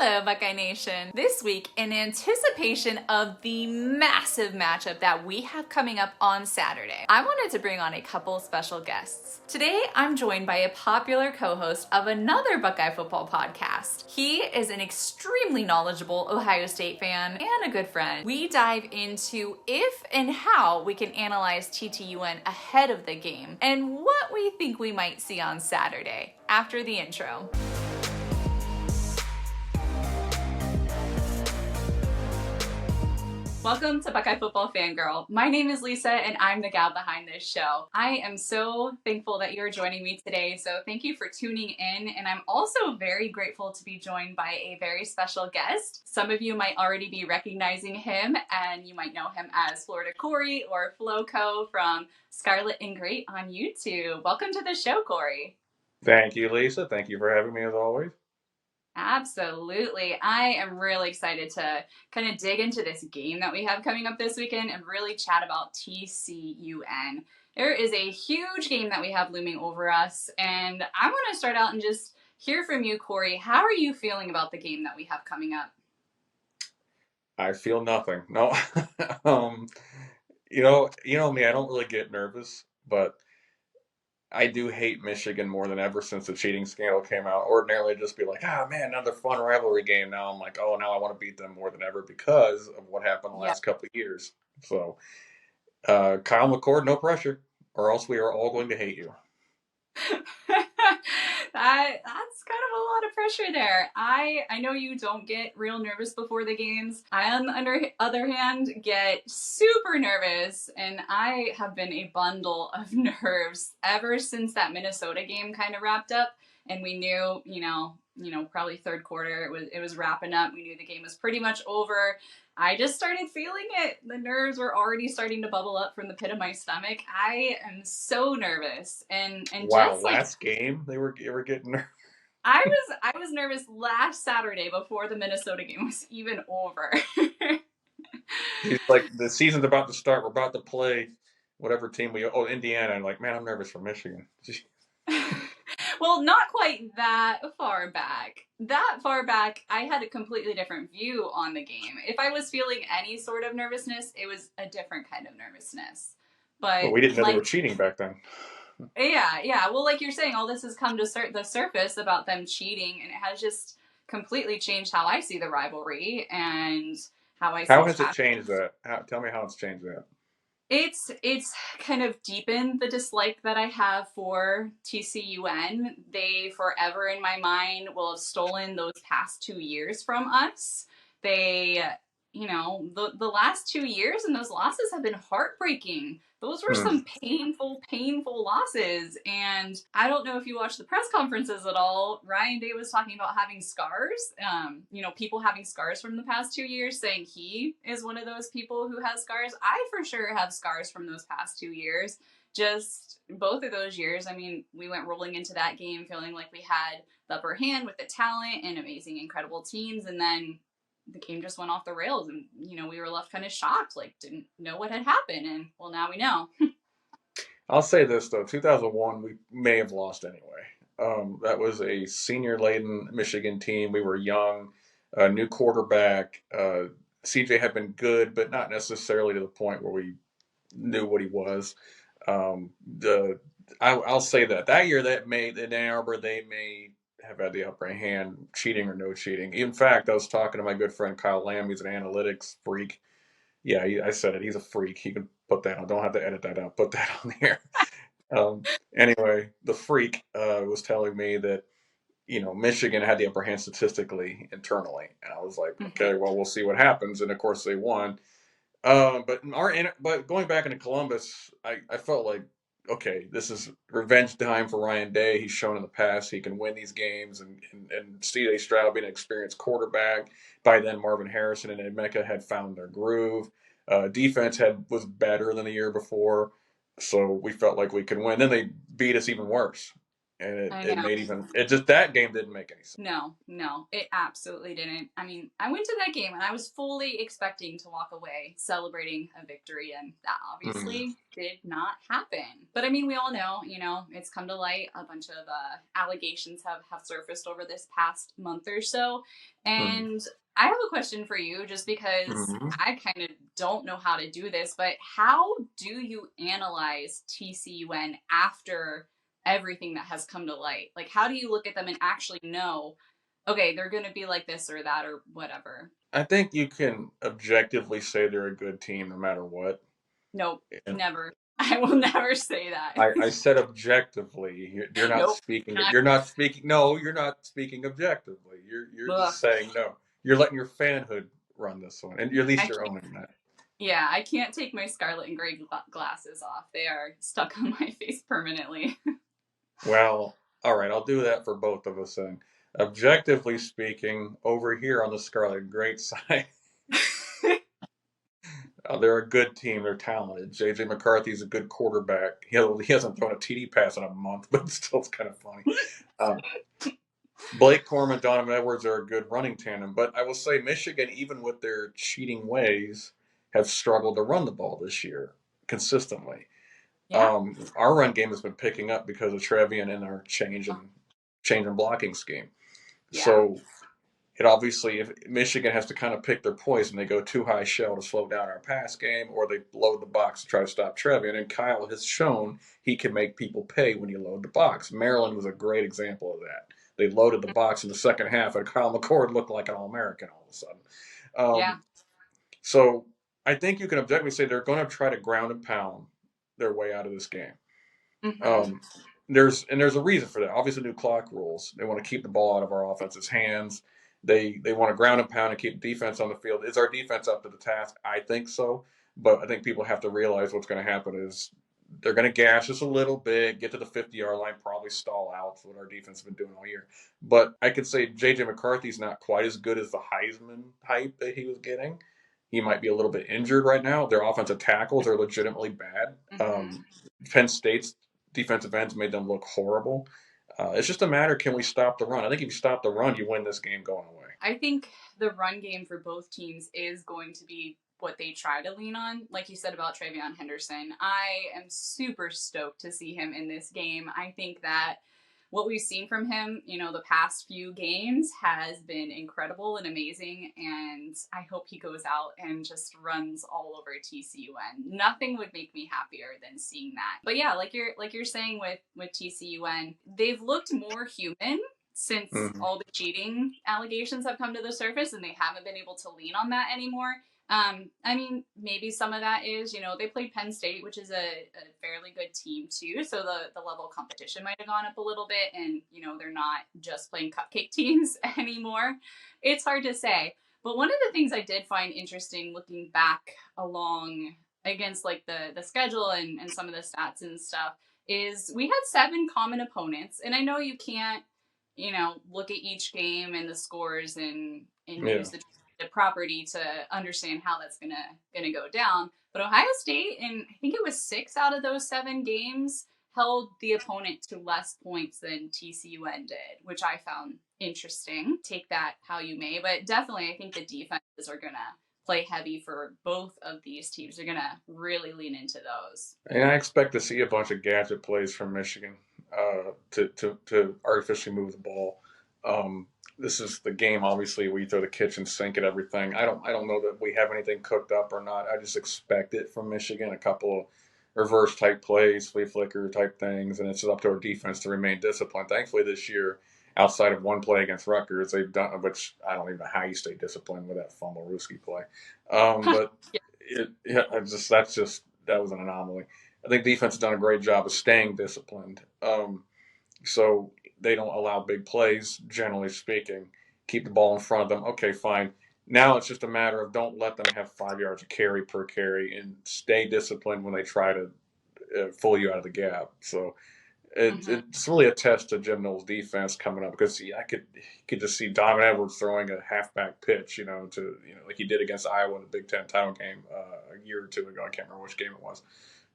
Hello, Buckeye Nation. This week, in anticipation of the massive matchup that we have coming up on Saturday, I wanted to bring on a couple special guests. Today, I'm joined by a popular co-host of another Buckeye football podcast. He is an extremely knowledgeable Ohio State fan and a good friend. We dive into if and how we can analyze TTUN ahead of the game and what we think we might see on Saturday after the intro. Welcome to Buckeye Football Fangirl. My name is Lisa and I'm the gal behind this show. I am so thankful that you're joining me today, so thank you for tuning in, and I'm also very grateful to be joined by a very special guest. Some of you might already be recognizing him, and you might know him as Florida Corey or FloCo from Scarlet and Great on YouTube. Welcome to the show, Corey. Thank you, Lisa. Thank you for having me as always. Absolutely. I am really excited to kind of dig into this game that we have coming up this weekend and really chat about TCUN. There is a huge game that we have looming over us, and I want to start out and just hear from you, Corey. How are you feeling about the game that we have coming up? I feel nothing. No. You know me, I don't really get nervous, but I do hate Michigan more than ever since the cheating scandal came out. Ordinarily, I'd just be like, ah, man, another fun rivalry game. Now I'm like, oh, now I want to beat them more than ever because of what happened the Yeah. last couple of years. So, Kyle McCord, no pressure, or else we are all going to hate you. That's kind of a lot of pressure there. I know you don't get real nervous before the games. I, on the other hand, get super nervous, and I have been a bundle of nerves ever since that Minnesota game kind of wrapped up, and we knew, probably third quarter it was wrapping up. We knew the game was pretty much over. I just started feeling it. The nerves were already starting to bubble up from the pit of my stomach. I am so nervous, and Wow, just last game they were getting nervous. I was nervous last Saturday before the Minnesota game was even over. He's like, the season's about to start. We're about to play whatever team Indiana. I'm like, man, I'm nervous for Michigan. Well, not quite that far back. That far back, I had a completely different view on the game. If I was feeling any sort of nervousness, it was a different kind of nervousness. But But we didn't know they were cheating back then. yeah. Well, like you're saying, all this has come to the surface about them cheating, and it has just completely changed how I see the rivalry and how I see How has it changed that? Tell me how it's changed that. It's kind of deepened the dislike that I have for TCUN. They forever in my mind will have stolen those past 2 years from us. They, the last 2 years and those losses have been heartbreaking. Those were some painful losses. And I don't know if you watched the press conferences at all. Ryan Day was talking about having scars, people having scars from the past 2 years, saying he is one of those people who has scars. I for sure have scars from those past 2 years. Just both of those years, I mean, we went rolling into that game feeling like we had the upper hand with the talent and amazing, incredible teams. And then the game just went off the rails, and we were left kind of shocked, like didn't know what had happened, and well, now we know. I'll say this though, 2001 we may have lost anyway. That was a senior-laden Michigan team. We were young, new quarterback. CJ had been good, but not necessarily to the point where we knew what he was. I'll say that year that made in Ann Arbor they may have had the upper hand, cheating or no cheating. In fact, I was talking to my good friend Kyle Lamb. He's an analytics freak. Yeah, I said it. He's a freak. He can put that on. Don't have to edit that out. Put that on there. Anyway, the freak was telling me that Michigan had the upper hand statistically internally, and I was like, okay, well, we'll see what happens. And of course, they won. But going back into Columbus, I felt like, okay, this is revenge time for Ryan Day. He's shown in the past he can win these games, and C.J. Stroud being an experienced quarterback. By then, Marvin Harrison and Emeka had found their groove. Defense was better than the year before, so we felt like we could win. Then they beat us even worse, and I it know. made it just that game didn't make any sense. No, no, it absolutely didn't. I mean, I went to that game and I was fully expecting to walk away celebrating a victory, and that Mm, obviously did not happen. But I mean, we all know, it's come to light. A bunch of allegations have surfaced over this past month or so. mm, And I have a question for you, just because mm. I kind of don't know how to do this, but how do you analyze TCUN after everything that has come to light? Like, how do you look at them and actually know, okay, they're going to be like this or that or whatever? I think you can objectively say they're a good team no matter what. Nope, And never. I will never say that. I said objectively. You're not Nope. speaking. Not, You're not speaking. No, you're not speaking objectively. You're ugh. just saying no. You're letting your fanhood run this one, and at least I you're can't, owning that. yeah, I can't take my Scarlet and Great glasses off. They are stuck on my face permanently. Well, all right. I'll do that for both of us then. Objectively speaking, over here on the Scarlet and Great side, they're a good team. They're talented. JJ McCarthy's a good quarterback. He hasn't thrown a TD pass in a month, but still, it's kind of funny. Um, Blake Corum, Donovan Edwards are a good running tandem, but I will say Michigan, even with their cheating ways, have struggled to run the ball this year consistently. Yeah. Our run game has been picking up because of Trevian and our change in blocking scheme. Yeah. So it obviously, if Michigan has to kind of pick their poison, they go too high shell to slow down our pass game, or they load the box to try to stop Trevian. And Kyle has shown he can make people pay when you load the box. Maryland was a great example of that. They loaded the box in the second half, and Kyle McCord looked like an All-American all of a sudden. Yeah. So I think you can objectively say they're going to try to ground and pound their way out of this game. Mm-hmm. Um, there's a reason for that. Obviously, new clock rules. They want to keep the ball out of our offense's hands. They want to ground and pound and keep defense on the field. Is our defense up to the task? I think so, but I think people have to realize what's going to happen is they're going to gash us a little bit, get to the 50-yard line, probably stall out. That's what our defense has been doing all year. But I could say J.J. McCarthy's not quite as good as the Heisman hype that he was getting. He might be a little bit injured right now. Their offensive tackles are legitimately bad. Mm-hmm. Penn State's defensive ends made them look horrible. It's just a matter, can we stop the run? I think if you stop the run, you win this game going away. I think the run game for both teams is going to be what they try to lean on. Like you said about Travion Henderson, I am super stoked to see him in this game. I think that what we've seen from him, the past few games has been incredible and amazing. And I hope he goes out and just runs all over TCUN. Nothing would make me happier than seeing that. But yeah, like you're saying with TCUN, they've looked more human since Mm-hmm. all the cheating allegations have come to the surface, and they haven't been able to lean on that anymore. I mean, maybe some of that is, they played Penn State, which is a fairly good team too. So the level of competition might have gone up a little bit, and they're not just playing cupcake teams anymore. It's hard to say. But one of the things I did find interesting looking back along against like the schedule and some of the stats and stuff is we had 7 common opponents, and I know you can't look at each game and the scores and Yeah. use the property to understand how that's gonna go down. But Ohio State, and I think it was 6 out of those 7 games, held the opponent to less points than TCUN did, which I found interesting. Take that how you may, but definitely I think the defenses are gonna play heavy for both of these teams. They're gonna really lean into those. And I expect to see a bunch of gadget plays from Michigan to artificially move the ball. This is the game, obviously, we throw the kitchen sink at everything. I don't know that we have anything cooked up or not. I just expect it from Michigan. A couple of reverse type plays, flea flicker type things, and it's up to our defense to remain disciplined. Thankfully, this year, outside of one play against Rutgers, they've done, which I don't even know how you stay disciplined with that fumble Ruski play. But Yeah. yeah, that was an anomaly. I think defense has done a great job of staying disciplined. So they don't allow big plays, generally speaking. Keep the ball in front of them. Okay, fine. Now it's just a matter of don't let them have 5 yards of carry per carry and stay disciplined when they try to fool you out of the gap. So Mm-hmm. it's really a test to Jim Knowles' defense coming up because I could just see Donovan Edwards throwing a halfback pitch, like he did against Iowa in the Big Ten title game a year or two ago. I can't remember which game it was,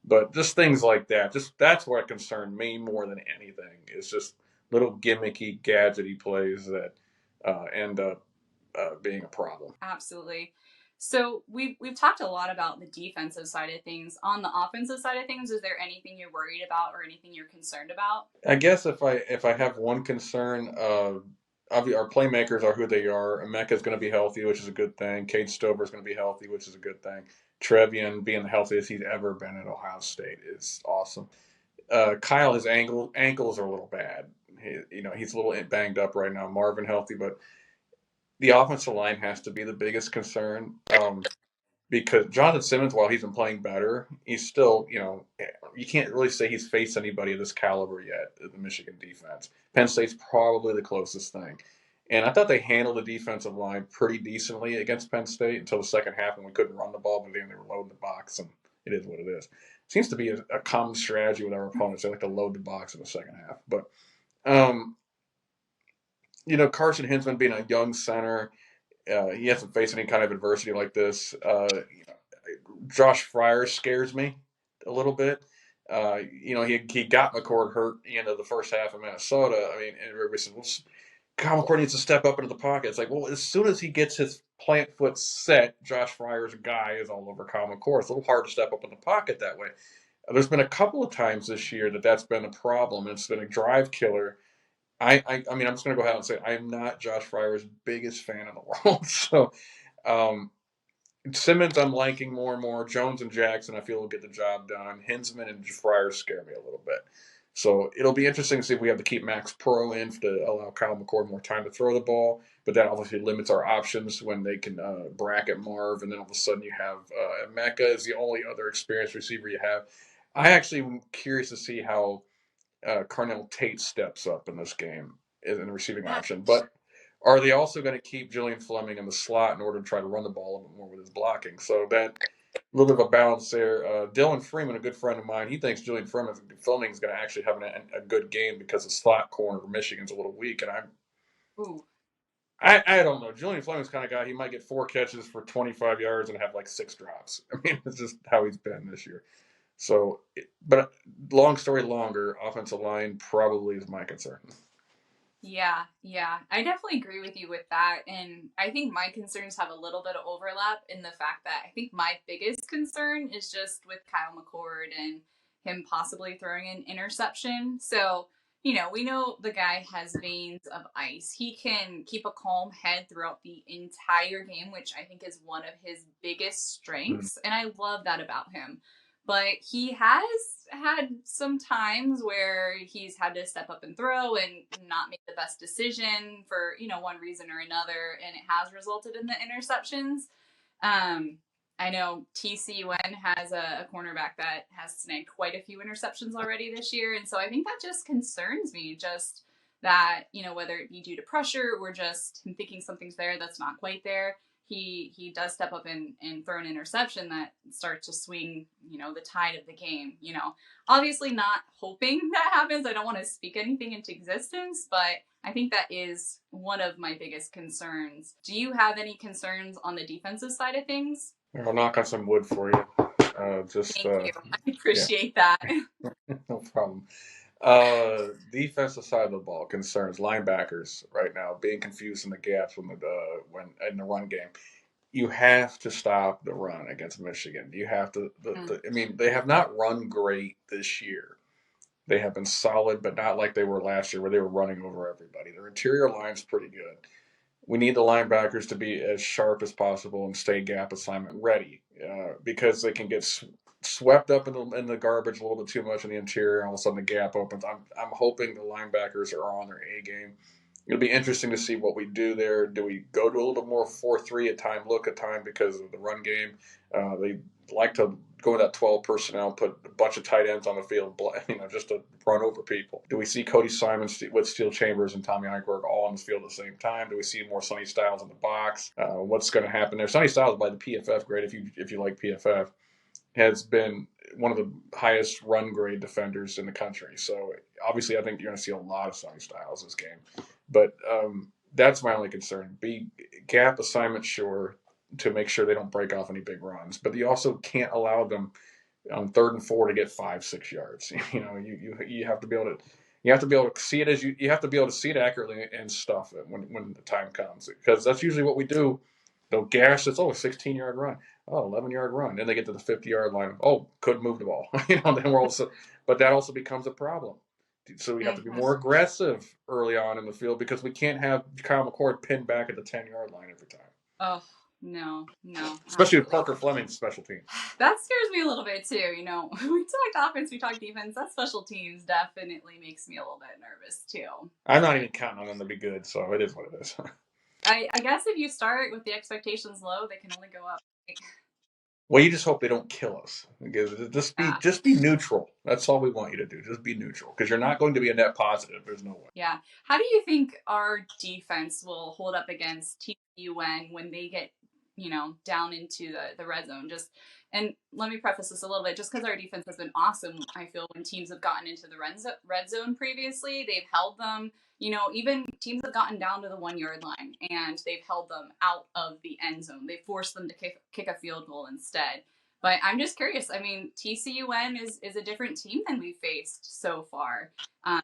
But just things like that, just that's what concerned me more than anything. It's just little gimmicky, gadgety plays that end up being a problem. Absolutely. So we've talked a lot about the defensive side of things. On the offensive side of things, is there anything you're worried about or anything you're concerned about? I guess if I have one concern, our playmakers are who they are. Emeka is going to be healthy, which is a good thing. Cade Stover is going to be healthy, which is a good thing. Trevian being the healthiest he's ever been at Ohio State is awesome. Kyle, his ankles are a little bad. He's a little banged up right now. Marvin healthy, but the offensive line has to be the biggest concern. Because Jonathan Simmons, while he's been playing better, he's still, you can't really say he's faced anybody of this caliber yet in the Michigan defense. Penn State's probably the closest thing. And I thought they handled the defensive line pretty decently against Penn State until the second half when we couldn't run the ball, but then they were loading the box, and it is what it is. Seems to be a common strategy with our opponents. They like to load the box in the second half. But, um, Carson Hinsman being a young center, he hasn't faced any kind of adversity like this. Josh Fryer scares me a little bit. He got McCord hurt the first half of Minnesota. I mean, and everybody says, well, Kyle McCord needs to step up into the pocket. It's like, well, as soon as he gets his plant foot set, Josh Fryer's guy is all over Kyle McCord. It's a little hard to step up in the pocket that way. There's been a couple of times this year that's been a problem. It's been a drive killer. I mean, I'm just going to go ahead and say I'm not Josh Fryer's biggest fan in the world. So, um, Simmons, I'm liking more and more. Jones and Jackson, I feel will get the job done. Hinsman and Fryer scare me a little bit. So it'll be interesting to see if we have to keep Max Pro in to allow Kyle McCord more time to throw the ball. But that obviously limits our options when they can bracket Marv, and then all of a sudden you have Emeka is the only other experienced receiver you have. I actually am curious to see how Carnell Tate steps up in this game in the receiving option. But are they also going to keep Julian Fleming in the slot in order to try to run the ball a little bit more with his blocking? So that a little bit of a balance there. Dylan Freeman, a good friend of mine, he thinks Julian Fleming is going to actually have a good game because the slot corner of Michigan's a little weak. And Ooh. I don't know. Julian Fleming's kind of guy. He might get 4 catches for 25 yards and have like 6 drops. I mean, it's just how he's been this year. So, but long story longer, offensive line probably is my concern. Yeah, yeah. I definitely agree with you with that. And I think my concerns have a little bit of overlap in the fact that I think my biggest concern is just with Kyle McCord and him possibly throwing an interception. So, we know the guy has veins of ice. He can keep a calm head throughout the entire game, which I think is one of his biggest Mm. strengths. And I love that about him. But he has had some times where he's had to step up and throw and not make the best decision for one reason or another, and it has resulted in the interceptions. um I know TCUN has a cornerback that has snagged quite a few interceptions already this year, and so I think that just concerns me, just that whether it be due to pressure or just him thinking something's there that's not quite there, he does step up and throw an interception that starts to swing the tide of the game. Obviously not hoping that happens. I don't want to speak anything into existence, but I think that is one of my biggest concerns. Do you have any concerns on the defensive side of things? I'll knock on some wood for you. Thank you. I Yeah, appreciate that. no problem. Defensive side of the ball concerns linebackers right now being confused in the gaps when in the run game. You have to stop the run against Michigan. You have to. I mean, they have not run great this year. They have been solid, but not like they were last year, where they were running over everybody. Their interior line's pretty good. We need the linebackers to be as sharp as possible and stay gap assignment ready, because they can get swept up in the garbage a little bit too much in the interior. And all of a sudden, the gap opens. I'm hoping the linebackers are on their A game. It'll be interesting to see what we do there. Do we go to a little bit more 4-3 at time, look at time because of the run game? They like to go with that 12 personnel, put a bunch of tight ends on the field, just to run over people. Do we see Cody Simon with Steel Chambers and Tommy Eichberg all on the field at the same time? Do we see more Sonny Styles in the box? What's going to happen there? Sonny Styles by the PFF grade, if you like PFF, has been one of the highest run grade defenders in the country. So obviously, I think you're going to see a lot of Sonny Styles this game. But that's my only concern. Be gap assignment, sure, to make sure they don't break off any big runs. But you also can't allow them on 3rd and 4 to get 5-6 yards. You have to be able to see it you have to be able to see it accurately and stuff it when the time comes, because that's usually what we do. They'll gash us. Oh, a 16-yard run. Oh, 11-yard run. Then they get to the 50-yard line. Oh, couldn't move the ball. Then we're also, but that also becomes a problem. So we have to be Mm-hmm. more aggressive early on in the field because we can't have Kyle McCord pinned back at the 10-yard line every time. Oh, no, no, Especially with absolutely. Parker Fleming's special teams. That scares me a little bit too. We talked offense, we talked defense. That special teams definitely makes me a little bit nervous too. I'm not But even counting on them to be good, so it is what it is. I guess if you start with the expectations low, they can only go up. Well, you just hope they don't kill us. Yeah. Just be neutral. That's all we want you to do. Just be neutral, because you're not going to be a net positive. There's no way. Yeah. How do you think our defense will hold up against TTUN when they get, down into the red zone? And let me preface this a little bit. Just because our defense has been awesome, I feel when teams have gotten into the red zone previously, they've held them. Even teams have gotten down to the 1 yard line and they've held them out of the end zone. They forced them to kick a field goal instead. But I'm just curious. I mean, TCUN is a different team than we faced so far. Um,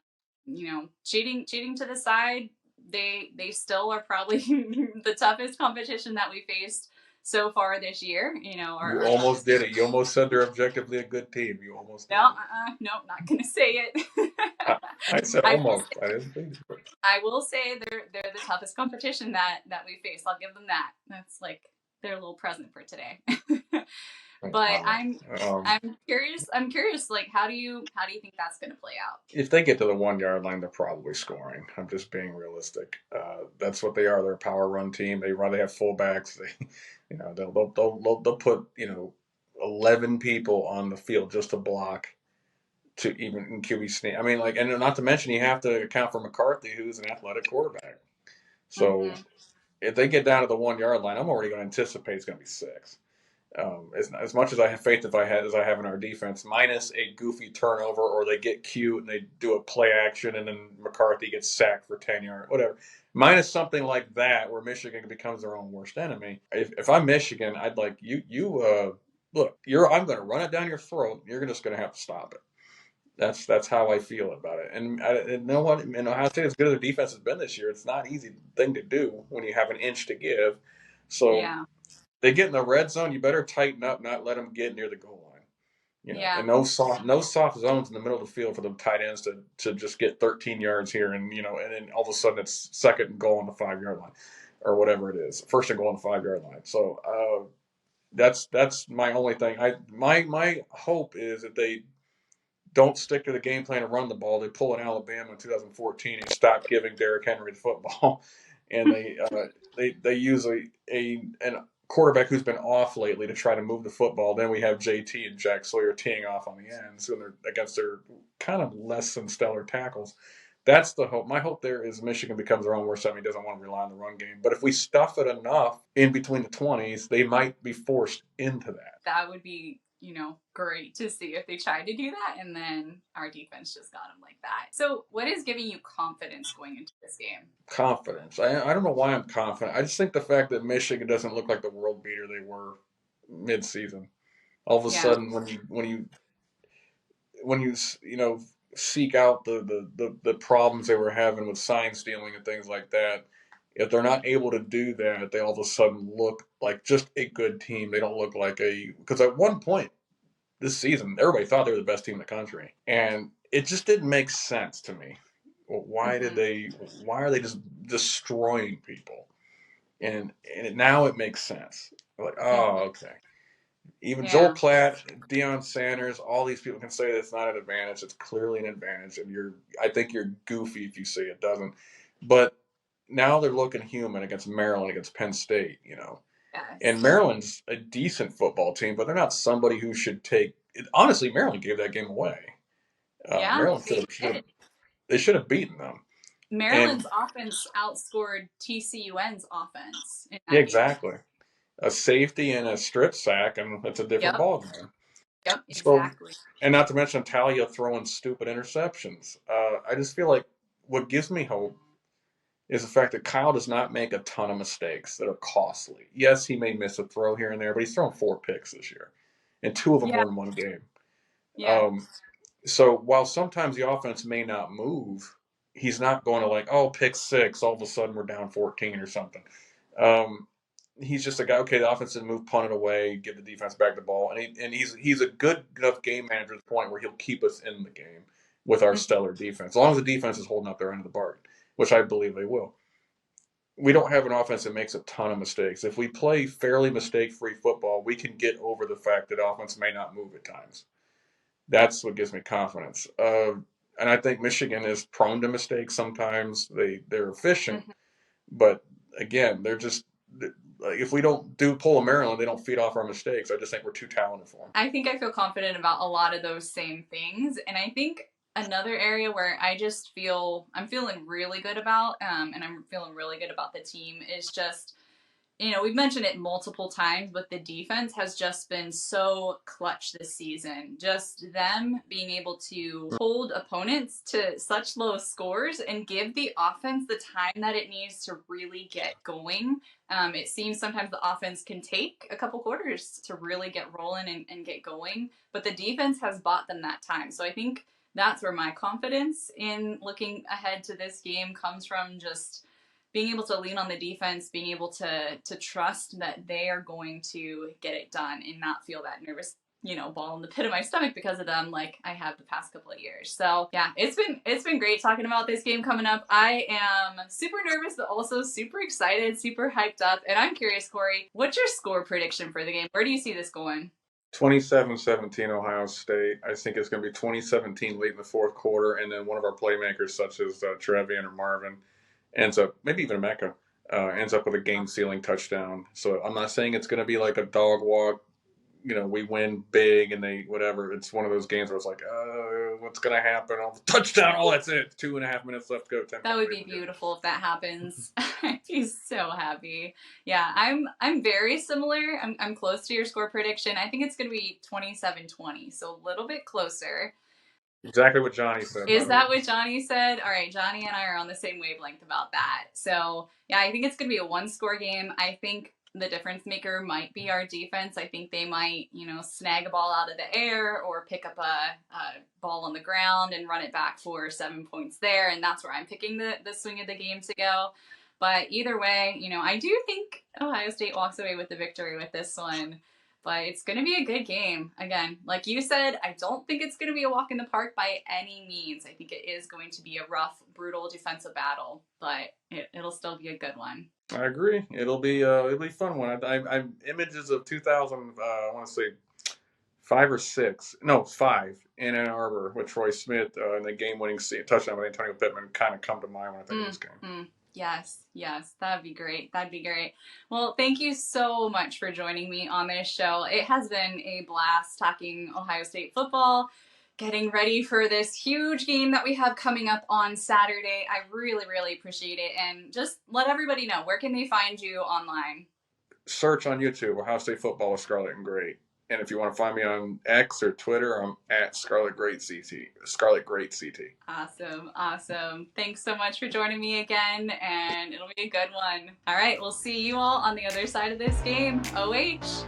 cheating to the side, they still are probably the toughest competition that we faced so far this year. You Our almost toughest. did it. You almost said they're objectively a good team. You almost No, did it. no, not gonna say it. I said I will. almost. I didn't think it. I will say they're the toughest competition that we face. I'll give them that. That's like their little present for today. But Wow. I'm curious. I'm curious. Like, how do you think that's going to play out? If they get to the 1 yard line, they're probably scoring. I'm just being realistic. That's what they are. They're a power run team. They run. They have fullbacks. They'll put 11 people on the field just to block to even in QB sneak. I mean, like, and not to mention you have to account for McCarthy, who's an athletic quarterback. So Mm-hmm. if they get down to the 1 yard line, I'm already going to anticipate it's going to be 6. As much as I have faith as I have in our defense, minus a goofy turnover or they get cute and they do a play action and then McCarthy gets sacked for 10 yards, whatever. Minus something like that where Michigan becomes their own worst enemy. If I'm Michigan, I'd like look. I'm going to run it down your throat. You're just going to have to stop it. That's how I feel about it. And you know what? And Ohio State, as good as their defense has been this year, it's not an easy thing to do when you have an inch to give. So Yeah. they get in the red zone, you better tighten up, not let them get near the goal line. Yeah. And no soft zones in the middle of the field for the tight ends to just get 13 yards here, and and then all of a sudden it's 2nd and goal on the 5 yard line, or whatever it is, 1st and goal on the 5 yard line. So that's my only thing. My hope is that they don't stick to the game plan and run the ball. They pull in Alabama in 2014 and stop giving Derrick Henry the football, and they use an quarterback who's been off lately to try to move the football. Then we have JT and Jack Sawyer teeing off on the ends, so they're against their kind of less than stellar tackles. That's the hope. My hope there is Michigan becomes their own worst enemy. Doesn't want to rely on the run game. But if we stuff it enough in between the 20s, they might be forced into that. That would be, great to see if they tried to do that and then our defense just got them like that. So, what is giving you confidence going into this game? Confidence. I don't know why I'm confident. I just think the fact that Michigan doesn't look like the world beater they were mid-season. All of a Yeah. sudden, when you seek out the problems they were having with sign stealing and things like that, if they're not able to do that, they all of a sudden look like just a good team. They don't look like because at one point this season, everybody thought they were the best team in the country, and it just didn't make sense to me. Well, Mm-hmm. why are they just destroying people? And now it makes sense. Like, oh, Mm-hmm. okay. Even Joel Yeah. Klatt, Deion Sanders, all these people can say that's not an advantage. It's clearly an advantage, and I think you're goofy if you say it doesn't. But now they're looking human against Maryland, against Penn State, And Yes. Maryland's a decent football team, but they're not somebody who should take. Honestly, Maryland gave that game away. Yeah, Maryland they should have did. they should have beaten them. And Maryland's offense outscored TCUN's offense in yeah, that game. exactly. A safety and a strip sack, and it's a different Yep. ball game. Yep. So, Exactly. and not to mention Talia throwing stupid interceptions. I just feel like what gives me hope is the fact that Kyle does not make a ton of mistakes that are costly. Yes, he may miss a throw here and there, but he's thrown 4 picks this year, and 2 of them Yeah. were in one game. Yeah. So while sometimes the offense may not move, he's not going to like, oh, pick six, all of a sudden we're down 14 or something. Um, he's just a guy. Okay, the offense didn't move, punt it away, give the defense back the ball, and he's a good enough game manager to the point where he'll keep us in the game with our Mhm. stellar defense, as long as the defense is holding up their end of the bargain, which I believe they will. We don't have an offense that makes a ton of mistakes. If we play fairly mistake-free football, we can get over the fact that offense may not move at times. That's what gives me confidence. And I think Michigan is prone to mistakes sometimes. They're efficient, Mhm. but again, they're just like if we don't do pull a Maryland, they don't feed off our mistakes. I just think we're too talented for them. I think I feel confident about a lot of those same things. And I think another area where I just feel I'm feeling really good about, and I'm feeling really good about the team is just, we've mentioned it multiple times, but the defense has just been so clutch this season. Just them being able to hold opponents to such low scores and give the offense the time that it needs to really get going. It seems sometimes the offense can take a couple quarters to really get rolling and get going, but the defense has bought them that time. So I think that's where my confidence in looking ahead to this game comes from, just being able to lean on the defense, being able to trust that they are going to get it done and not feel that nervous, ball in the pit of my stomach because of them, like I have the past couple of years. So yeah, it's been great talking about this game coming up. I am super nervous, but also super excited, super hyped up. And I'm curious, Corey, what's your score prediction for the game? Where do you see this going? 27-17 Ohio State. I think it's going to be 2017 late in the fourth quarter, and then one of our playmakers, such as Trevian or Marvin, ends up, maybe even Mecca, ends up with a game-sealing touchdown. So I'm not saying it's going to be like a dog walk, we win big and they whatever. It's one of those games where it's like, what's going to happen? Oh, touchdown! Oh, that's it. 2.5 minutes left to go. 10 That point would lead. be beautiful if that happens. I'd be so happy. Yeah, I'm very similar. I'm close to your score prediction. I think it's going to be 27-20, so a little bit closer. Exactly what Johnny said, by Is the way. that what Johnny said? All right, Johnny and I are on the same wavelength about that. So, yeah, I think it's going to be a one-score game. I think the difference maker might be our defense. I think they might, snag a ball out of the air or pick up a ball on the ground and run it back for 7 points there. And that's where I'm picking the swing of the game to go. But either way, I do think Ohio State walks away with the victory with this one. But it's going to be a good game. Again, like you said, I don't think it's going to be a walk in the park by any means. I think it is going to be a rough, brutal defensive battle, but it'll still be a good one. I agree. It'll be a fun one. I images of 2000. I want to say 5 or 6. No, 5 in Ann Arbor with Troy Smith and the game-winning touchdown with Antonio Pittman kind of come to mind when I think of this game. Mm-hmm. Yes, that'd be great. That'd be great. Well, thank you so much for joining me on this show. It has been a blast talking Ohio State football, getting ready for this huge game that we have coming up on Saturday. I really, really appreciate it. And just let everybody know, where can they find you online? Search on YouTube Ohio State football with Scarlet and Great. And if you want to find me on X or Twitter, I'm at Scarlet Great CT. Scarlet Great CT. Awesome. Thanks so much for joining me again, and it'll be a good one. All right, we'll see you all on the other side of this game. OH.